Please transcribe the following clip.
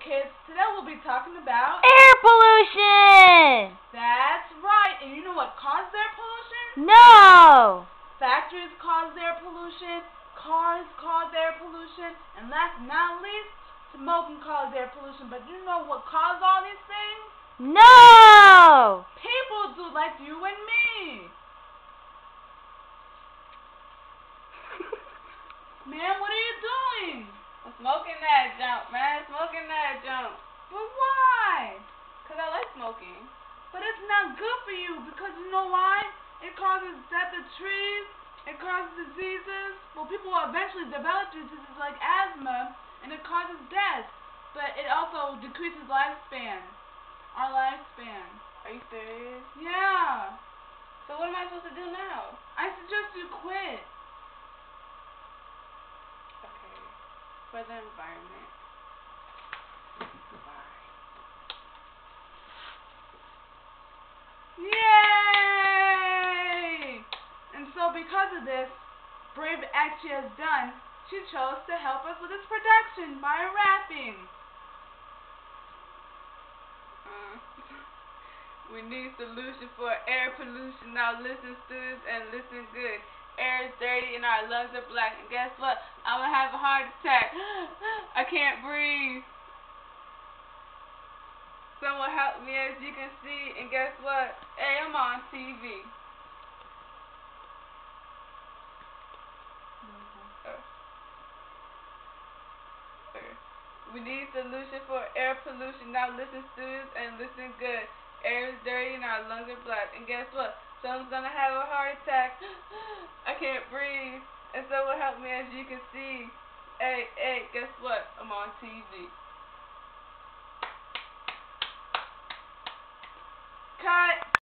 kids, today we'll be talking about air pollution! That's right. And you know what causes air pollution? No! Factories cause air pollution, cars cause air pollution, and last but not least, smoking causes air pollution. But you know what causes all these things? No! People do, like you and me. Man, what are you doing? I'm smoking that junk, man. Smoking that junk. But why? Because I like smoking. But it's not good for you, because you know why? It causes death of trees, it causes diseases. Well, people will eventually develop diseases like asthma, and it causes death. But it also decreases lifespan. Our lifespan. Are you serious? Yeah. So what am I supposed to do now? I suggest you quit. Okay. For the environment. Goodbye. Yay! And so because of this brave act she has done, she chose to help us with this production by rapping. We need solution for air pollution. Now listen, students, and listen good. Air is dirty and our lungs are black. And guess what? I'm going to have a heart attack. I can't breathe. Someone help me, as you can see. And guess what? Hey, I'm on TV. We need solution for air pollution. Now listen, students, and listen good. Air is dirty and our lungs are black. And guess what? Someone's gonna have a heart attack. I can't breathe. And someone help me, as you can see. Hey, guess what? I'm on TV.